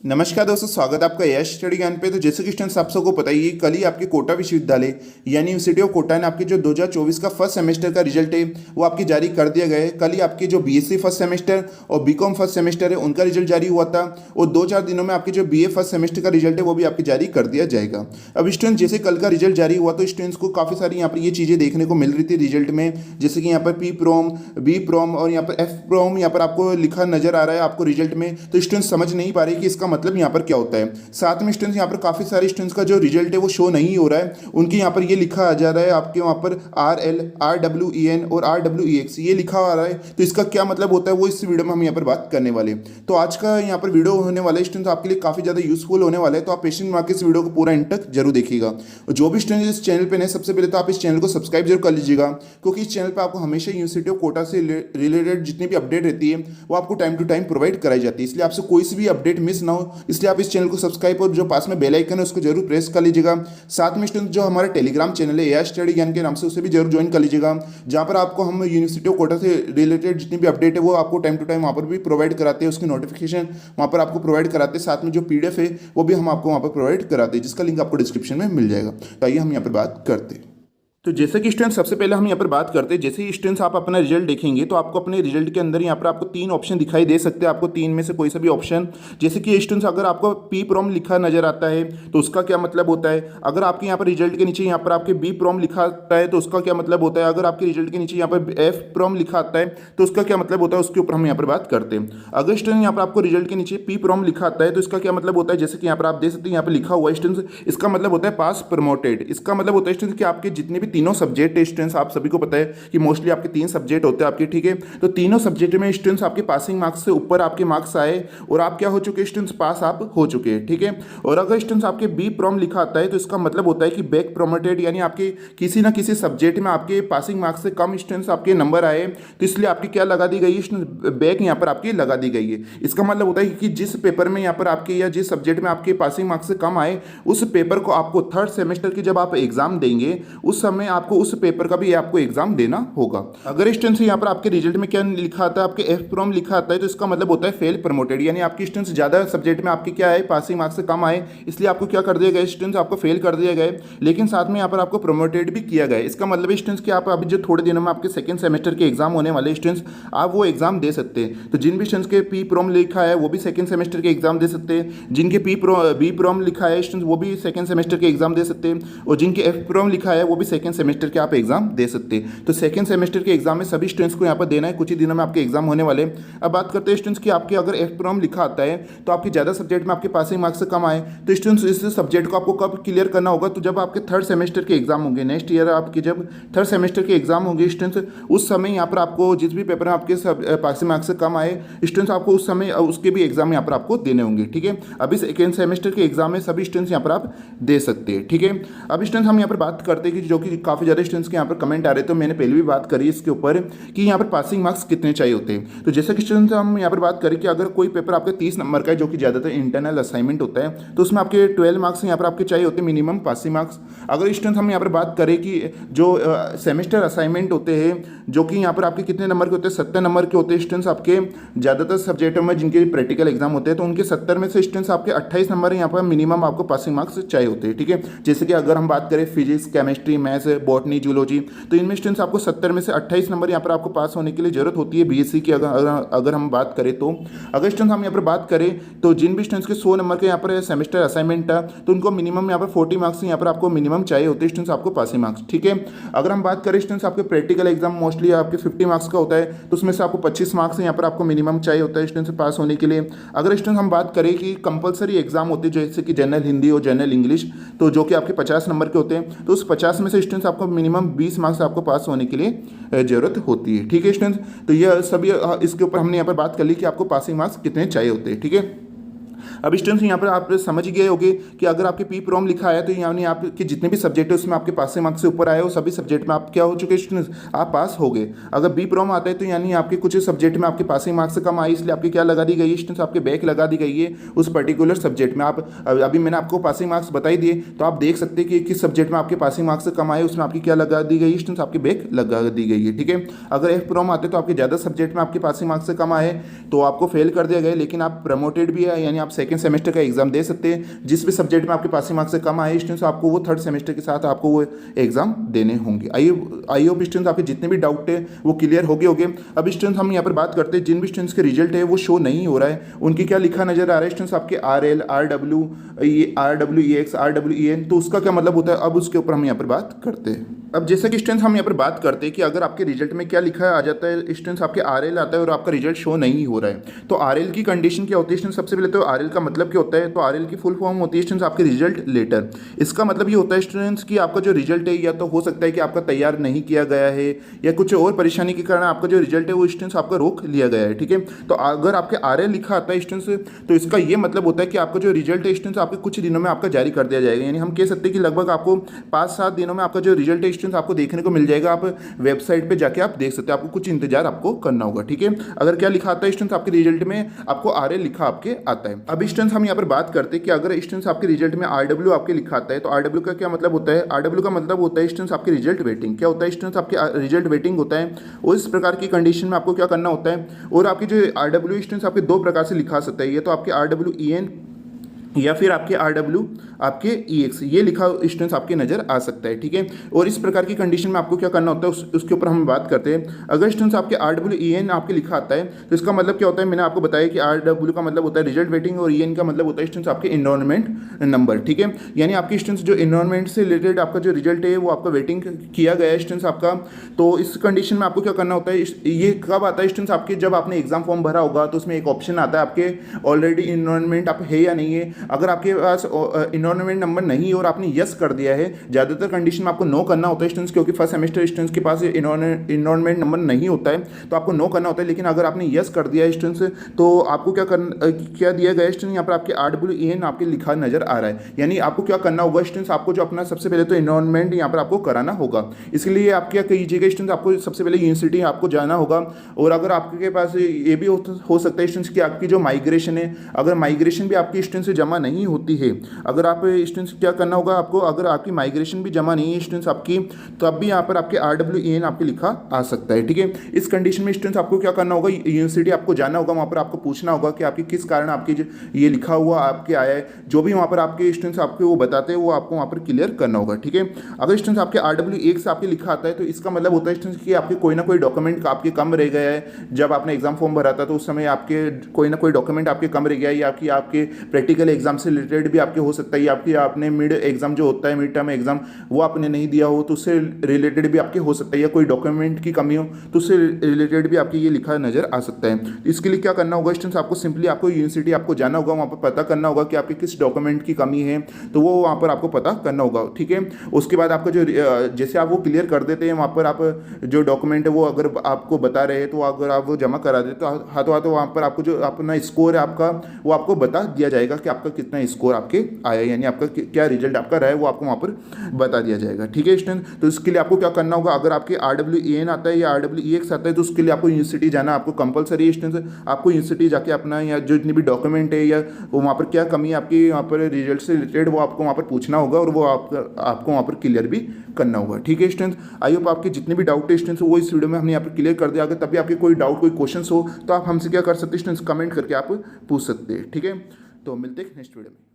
नमस्कार दोस्तों, स्वागत है आपका यश स्टडी ज्ञान पे। तो जैसे कि स्टूडेंट्स आप सबको पता ही है, कल ही आपके कोटा विश्वविद्यालय यानी यूनिवर्सिटी ऑफ कोटा ने आपके जो 2024 का फर्स्ट सेमेस्टर का रिजल्ट है वो आपकी जारी कर दिया गया है। कल ही आपके जो बीएससी फर्स्ट सेमेस्टर और बीकॉम फर्स्ट सेमेस्टर है उनका रिजल्ट जारी हुआ था, और 2-4 दिनों में आपके जो बीए फर्स्ट सेमेस्टर का रिजल्ट है वो भी आपके जारी कर दिया जाएगा। अब स्टूडेंट जैसे कल का रिजल्ट जारी हुआ तो स्टूडेंट्स को काफ़ी सारी यहाँ पर ये चीज़ें देखने को मिल रही थी रिजल्ट में, जैसे कि यहाँ पर पी प्रोम, बी प्रोम और यहाँ पर एफ प्रोम यहाँ पर आपको लिखा नजर आ रहा है आपको रिजल्ट में। तो स्टूडेंट्स समझ नहीं पा रहे कि इसका मतलब यहाँ पर क्या होता है। साथ में स्टूडेंट्स यहाँ पर काफी सारे स्टूडेंट्स का जो रिजल्ट है वो शो नहीं हो रहा है, उनके यहाँ पर ये लिखा आ जा रहा है आपके वहाँ पर RL, RWEN और RWEX ये लिखा आ रहा है। तो इसका क्या मतलब होता है वो इस वीडियो में हम यहाँ पर बात करने वाले हैं। तो आज का यहाँ पर वीडियो होने वाला है स्टूडेंट्स आपके लिए काफी ज्यादा यूजफुल होने वाला है, तो आप पेशेंट में इस वीडियो को पूरा एंड तक जरूर देखिएगा। जो भी स्टूडेंट इस चैनल पे नए, सबसे पहले तो आप इस चैनल को सब्सक्राइब जरूर कर लीजिएगा, क्योंकि इस चैनल पर आपको हमेशा यूनिवर्सिटी ऑफ कोटा से रिलेटेड जितनी भी अपडेट रहती है वो आपको टाइम टू टाइम प्रोवाइड कराई जाती है। इसलिए आपसे कोई सी भी अपडेट मिस ना हो, इसलिए आप इस चैनल को सब्सक्राइब और जो पास में बेल आइकन है उसको जरूर प्रेस कर लीजिएगा। साथ में स्टूडेंट जो हमारा टेलीग्राम चैनल है एआई स्टडी ज्ञान के नाम से, उसे भी जरूर ज्वाइन कर लीजिएगा, जहां पर आपको हम यूनिवर्सिटी ऑफ कोटा से रिलेटेड जितनी भी अपडेट है वो आपको टाइम टू टाइम वहां पर भी प्रोवाइड कराते हैं, उसकी नोटिफिकेशन वहां पर आपको प्रोवाइड कराते हैं। साथ में जो पीडीएफ है वो भी हम आपको वहां पर प्रोवाइड कराते हैं, जिसका लिंक आपको डिस्क्रिप्शन में मिल जाएगा। तो आइए हम यहाँ पर बात करते हैं। तो जैसे कि स्टूडेंट सबसे पहले हम यहाँ पर बात करते हैं, जैसे ही स्टूडेंट्स आप अपना रिजल्ट देखेंगे तो आपको अपने रिजल्ट के अंदर यहाँ पर आपको 3 ऑप्शन दिखाई दे सकते हैं, आपको 3 में से कोई सा भी ऑप्शन। जैसे कि स्टूडेंट्स अगर आपको पी प्रोम लिखा नजर आता है तो उसका क्या मतलब होता है, अगर आपके यहाँ पर रिजल्ट के नीचे यहाँ पर आपके बी प्रोम लिखा आता है तो उसका क्या मतलब होता है, अगर आपके रिजल्ट के नीचे यहाँ पर एफ प्रोम लिखा आता है तो उसका क्या मतलब होता है, उसके ऊपर हम यहाँ पर बात करते हैं। अगर स्टूडेंट यहाँ पर आपको रिजल्ट के नीचे पी प्रोम लिखा आता है तो इसका क्या मतलब होता है, जैसे कि यहाँ पर आप देख सकते हैं यहाँ पर लिखा हुआ है स्टूडेंट्स, इसका मतलब होता है पास प्रमोटेड। इसका मतलब होता है स्टूडेंट्स कि आपके जितने भी तीनों सब्जेक्ट स्टूडेंट्स, आप सभी को पता है कि मोस्टली आपके 3 सब्जेक्ट होते हैं आपके, ठीक है। तो तीनों सब्जेक्ट में स्टूडेंट्स आपके पासिंग मार्क्स से ऊपर आपके मार्क्स आए और आप क्या हो चुके स्टूडेंट्स, पास आप हो चुके हैं, ठीक है। और अगर स्टूडेंट्स आपके बी प्रोम लिखा आता है तो इसका मतलब होता है कि बैक प्रोमोटेड, यानी आपके किसी ना किसी सब्जेक्ट में आपके पासिंग मार्क्स से कम स्टूडेंट्स आपके नंबर आए, तो इसलिए आपकी क्या लगा दी गई है, बैक यहाँ पर आपकी लगा दी गई है। इसका मतलब होता है कि जिस पेपर में यहाँ पर आपके या जिस सब्जेक्ट में आपके पासिंग मार्क्स से कम आए उस पेपर को आपको थर्ड सेमेस्टर की जब आप एग्जाम देंगे उस समय आपको उस पेपर का भी आपको एग्जाम देना होगा। अगर स्टूडेंट्स यहाँ पर आपके रिजल्ट में क्या लिखा आता है, आपके एफ प्रोम लिखा आता है तो इसका मतलब होता है फेल प्रमोटेड, यानी आपकी स्टूडेंट्स ज्यादा सब्जेक्ट में आपके क्या है, पासिंग मार्क्स से कम आए, इसलिए आपको क्या कर दिया गया स्टूडेंट्स, आपको फेल कर दिया गया, लेकिन साथ में यहाँ पर आपको प्रमोटेड भी किया गया। इसका मतलब स्टूडेंट्स कि आप अभी जो थोड़े दिनों में आपके सेकंड सेमेस्टर के एग्जाम होने वाले स्टूडेंट्स, आप वो एग्जाम दे सकते हैं। तो जिन भी स्टूडेंट्स के पी प्रोम लिखा है वो भी सेकंड सेमेस्टर के एग्जाम दे सकते हैं, जिनके बी प्रोम लिखा है स्टूडेंट्स वो भी सेकंड सेमेस्टर के एग्जाम दे सकते हैं, और जिनके एफ प्रोम लिखा है वो भी सेकंड सेमेस्टर के आप एग्जाम दे सकते हैं। तो सेकंड सेमेस्टर के एग्जाम में सभी स्टूडेंट्स को यहाँ पर देना है, कुछ ही दिनों में आपके एग्जाम होने वाले। अब बात करते हैं स्टूडेंट्स की आपके अगर एफ प्रोम लिखा आता है तो आपके ज़्यादा सब्जेक्ट में आपके पासिंग मार्क्स से कम आए तो स्टूडेंट्स इस सब्जेक्ट को आपको कब क्लियर करना होगा, तो जब आपके थर्ड सेमेस्टर के एग्जाम होंगे, नेक्स्ट ईयर आपके जब थर्ड सेमेस्टर के एग्जाम होंगे स्टूडेंट्स, उस समय यहाँ पर आपको जिस भी पेपर में आपके पासिंग मार्क्स से कम आए स्टूडेंट्स, आपको उस समय उसके भी एग्जाम यहाँ पर आपको देने होंगे, ठीक है। अभी सेकेंड सेमेस्टर के एग्जाम में सभी स्टूडेंट्स यहाँ पर आप दे सकते हैं, ठीक है। अब स्टूडेंट्स हम यहाँ पर बात करते हैं कि जो कि काफ़ी ज़्यादा स्टूडेंट्स के यहाँ पर कमेंट आ रहे थे, तो मैंने पहले भी बात करी इसके ऊपर कि यहाँ पर पासिंग मार्क्स कितने चाहिए होते हैं। तो जैसे कि स्टूडेंट्स हम यहाँ पर बात करें कि अगर कोई पेपर आपका 30 नंबर का है जो कि ज़्यादातर इंटरनल असाइनमेंट होता है तो उसमें आपके 12 मार्क्स यहाँ पर आपके चाहिए होते हैं मिनिमम पासिंग मार्क्स। अगर स्टूडेंट्स हम यहाँ पर बात करें कि जो सेमेस्टर असाइनमेंट होते हैं जो कि यहाँ पर आपके कितने नंबर के होते हैं, 70 नंबर के होते हैं स्टूडेंट्स आपके ज़्यादातर सब्जेक्टों में जिनके प्रैक्टिकल एग्जाम होते हैं, तो उनके 70 में से स्टूडेंट्स आपके 28 नंबर यहाँ पर मिनिमम आपको पासिंग मार्क्स चाहिए होते हैं, ठीक है। जैसे कि अगर हम बात करें physics, chemistry, maths, botany, zoology, तो इनमें स्टूडेंट्स आपको 70 में से 28 नंबर यहाँ पर आपको पास होने के लिए जरूरत होती है बीएससी की। अगर हम बात करें तो अगर स्टूडेंट्स हम यहाँ पर बात करें तो जिन भी स्टूडेंट्स के 100 नंबर के यहाँ पर सेमेस्टर असाइनमेंट था तो उनको मिनिमम यहाँ पर 40 मार्क्स यहाँ पर आपको मिनिमम चाहिए होते हैं स्टूडेंट्स आपको पासिंग मार्क्स, ठीक है। अगर हम बात करें स्टूडेंट्स आपके प्रैक्टिकल एग्जाम मोस्टली आपके 50 मार्क्स का होता है तो उसमें से आपको 25 मार्क्स यहाँ पर आपको मिनिमम चाहिए होता है स्टूडेंट्स पास होने के लिए। अगर स्टूडेंट्स हम बात करें कि कंपलसरी एग्जाम होते हैं जैसे कि जनरल हिंदी और जनरल इंग्लिश, तो जो कि आपके 50 नंबर के होते हैं, तो उस 50 में से स्टूडेंट्स आपको मिनिमम 20 मार्क्स आपको पास होने के लिए जरूरत होती है, ठीक है स्टूडेंट्स। तो यह सभी इसके ऊपर हमने यहाँ पर बात कर ली कि आपको पासिंग मार्क्स कितने चाहिए होते हैं, ठीक है। अब स्टूडेंट्स यहाँ पर आप समझ गए होंगे कि अगर आपके पी प्रोम लिखा है तो यानी आपके जितने भी सब्जेक्ट है उसमें आपके पासिंग मार्क्स से ऊपर आए हो सभी सब्जेक्ट में आप क्या हो चुके स्टूडेंट्स, आप पास हो गए। अगर बी प्रोम आता है तो यानी आपके कुछ सब्जेक्ट में आपके पासिंग मार्क्स से कम आए, इसलिए आपकी क्या लगा दी गई है स्टूडेंट्स, आपके बैक लगा दी गई है उस पर्टिकुलर सब्जेक्ट में। आप अभी मैंने आपको पासिंग मार्क्स बता ही दिए, तो आप देख सकते हैं कि किस सब्जेक्ट में आपके पासिंग मार्क्स से कम आए उसमें आपकी क्या लगा दी गई है स्टूडेंट्स, आपकी बैक लगा दी गई है, ठीक है। अगर एफ प्रोम आते तो आपके ज़्यादा सब्जेक्ट में आपके पासिंग मार्क्स से कम आए तो आपको फेल कर दिया गया, लेकिन आप प्रमोटेड भी है यानी आप सेकंड सेकंड सेमेस्टर का एग्जाम दे सकते हैं। जिस भी सब्जेक्ट में आपके पासिंग मार्क्स से कम आए स्टूडेंट्स, आपको वो थर्ड सेमेस्टर के साथ आपको वो एग्जाम देने होंगे। आई होप स्टूडेंट्स आपके जितने भी डाउट है वो क्लियर हो गए। अब स्टूडेंट्स हम यहाँ पर बात करते हैं जिन भी स्टूडेंट्स के रिजल्ट है वो शो नहीं हो रहा है, उनकी क्या लिखा नजर आ रहा है स्टूडेंट्स, आपके RL RWEX RWEN, तो उसका क्या मतलब होता है, अब उसके ऊपर हम यहाँ पर बात करते हैं। अब जैसा कि स्टूडेंट्स हम यहाँ पर बात करते हैं कि अगर आपके रिजल्ट में क्या लिखा आ जाता है स्टूडेंट्स, आपके RL आता है और आपका रिजल्ट शो नहीं हो रहा है, तो RL की कंडीशन क्या होती है स्टूडेंट्स, सबसे पहले तो RL का मतलब क्या होता है, तो RL की फुल फॉर्म होती है स्टूडेंट्स आपके रिजल्ट लेटर। इसका मतलब ये होता है स्टूडेंट्स कि आपका जो रिजल्ट है या तो हो सकता है कि आपका तैयार नहीं किया गया है या कुछ और परेशानी के कारण आपका जो रिजल्ट है वो स्टूडेंट्स आपका रोक लिया गया है, ठीक है। तो अगर आपके RL लिखा आता है स्टूडेंट्स, तो इसका ये मतलब होता है कि आपका जो रिजल्ट है स्टूडेंट्स आपके कुछ दिनों में आपका जारी कर दिया जाएगा। यानी हम कह सकते हैं कि लगभग आपको 5-7 दिनों में आपका जो रिजल्ट है स्टूडेंट्स आपको देखने को मिल जाएगा। आप वेबसाइट पे जाके आप देख सकते हैं, आपको कुछ इंतजार आपको करना होगा, ठीक है। अगर क्या लिखा आता है स्टूडेंट्स आपके रिजल्ट में, आपको RL लिखा आपके आता है। अब स्टूडेंट्स हम यहाँ पर बात करते हैं कि अगर स्टूडेंट्स आपके रिजल्ट में RW आपके लिखा आता है, तो RW का क्या मतलब होता है, RW का मतलब होता है स्टूडेंट्स आपके रिजल्ट वेटिंग। क्या होता है स्टूडेंट्स आपके रिजल्ट वेटिंग होता है, और इस प्रकार की कंडीशन में आपको क्या करना होता है, और आपकी जो RW स्टूडेंट्स आपके दो प्रकार से लिखा सकता है, ये तो आपके RWEN या फिर आपके RW आपके EX, ये लिखा स्टूडेंट्स आपके नज़र आ सकता है, ठीक है। और इस प्रकार की कंडीशन में आपको क्या करना होता है उसके ऊपर हम बात करते हैं। अगर स्टूडेंट्स आपके RWEN आपके लिखा आता है, तो इसका मतलब क्या होता है, मैंने आपको बताया कि RW का मतलब होता है रिजल्ट वेटिंग और EN का मतलब होता है स्टूडेंट्स आपके इन्वायरमेंट नंबर, ठीक है। यानी आपके स्टूडेंट्स जो इन्वायरमेंट से रिलेटेड आपका जो रिजल्ट है वो आपका वेटिंग किया गया है स्टूडेंट्स आपका। तो इस कंडीशन में आपको क्या करना होता है, ये कब आता है स्टूडेंट्स आपके, जब आपने एग्जाम फॉर्म भरा होगा तो उसमें एक ऑप्शन आता है आपके ऑलरेडी इन्वायरमेंट आप है या नहीं है। अगर आपके पास इन्वायरमेंट नंबर नहीं और आपने यस कर दिया है, ज़्यादातर कंडीशन में आपको नो करना होता है स्टूडेंट्स, क्योंकि फर्स्ट सेमेस्टर स्टूडेंट्स के पास इन्वायरमेंट नंबर नहीं होता है, तो आपको नो करना होता है। लेकिन अगर आपने यस कर दिया है स्टूडेंट्स, तो आपको क्या दिया गया है स्टूडेंट, यहाँ पर आपके RWEN आपके लिखा नजर आ रहा है। यानी आपको क्या करना होगा स्टूडेंट्स, आपको जो अपना सबसे पहले तो इन्वायरमेंट यहाँ पर आपको कराना होगा। इसके लिए आप क्या कीजिएगा स्टूडेंट्स, आपको सबसे पहले यूनिवर्सिटी आपको जाना होगा। और अगर आपके पास ये भी हो सकता है स्टूडेंट्स कि आपकी जो माइग्रेशन है, अगर माइग्रेशन भी आपकी स्टूडेंट्स से जमा नहीं होती है, अगर आप स्टूडेंट्स क्या करना होगा आपको, अगर आपकी माइग्रेशन भी जमा नहीं है स्टूडेंट्स आपकी, तो अब भी यहाँ पर आपके RWEN आपके लिखा आ सकता है, ठीक है। इस कंडीशन में स्टूडेंट्स आपको क्या करना होगा, यूनिवर्सिटी आपको जाना होगा, वहाँ पर आपको पूछना होगा कि आपकी किस कारण आपकी ये लिखा हुआ आपके आया है। जो भी वहाँ पर आपके स्टूडेंट्स आपको वो बताते हैं वो आपको वहाँ पर क्लियर करना होगा, ठीक है। अगर स्टूडेंट्स आपके RW1 से आपके लिखा आता है, तो इसका मतलब होता है स्टूडेंट्स कि आपके कोई ना कोई डॉक्यूमेंट आपके कम रह गया है। जब आपने एग्जाम फॉर्म भरा था तो उस समय आपके कोई ना कोई डॉक्यूमेंट आपके कम रह गया है, या आपके प्रैक्टिकल एग्जाम से रिलेटेड भी आपके हो सकता है, या आपने मिड एग्जाम जो होता है मिड टर्म एग्जाम वो आपने नहीं दिया हो तो उससे रिलेटेड भी आपके हो सकता है, या कोई डॉक्यूमेंट की कमी हो तो उससे रिलेटेड भी आपके ये लिखा नजर आ सकता है। इसके लिए क्या करना होगा स्टूडेंट्स, आपको सिंपली आपको यूनिवर्सिटी आपको जाना होगा, वहाँ पर पता करना होगा कि आपके किस डॉक्यूमेंट की कमी है, तो वो वहाँ पर आपको पता करना होगा, ठीक है। उसके बाद आपका जो जैसे आप वो क्लियर कर देते हैं, वहाँ पर आप जो डॉक्यूमेंट है वो अगर आपको बता रहे हैं, तो अगर आप वो जमा करा देते तो हाथों हाथों वहाँ पर आपको जो अपना स्कोर है आपका वो आपको बता दिया जाएगा कि आपका कितना स्कोर आपके आया, यानी आपका क्या रिजल्ट आपका रहा है वो आपको वहाँ पर बता दिया जाएगा, ठीक है स्टूडेंट। तो इसके लिए आपको क्या करना होगा, अगर आपके RWEN आता है या RWEX आता है, तो उसके लिए आपको यूनिवर्सिटी जाना आपको कंपलसरी है स्टूडेंट। आपको यूनिवर्सिटी जाके अपना या जो जितनी भी डॉक्यूमेंट है या वो वहाँ पर क्या कमी है आपकी वहाँ पर रिजल्ट से रिलेटेड, वो आपको वहाँ पर पूछना होगा और वो आपको वहाँ पर क्लियर भी करना होगा, ठीक है स्टूडेंट। आई होप आपके जितने भी डाउट है स्टूडेंट्स वो इस वीडियो में हमने यहाँ पर क्लियर कर दिया। अगर तभी आपके कोई डाउट कोई क्वेश्चन हो तो आप हमसे क्या कर सकते हैं स्टूडेंट्स, कमेंट करके आप पूछ सकते हैं, ठीक है। तो मिलते हैं नेक्स्ट वीडियो में।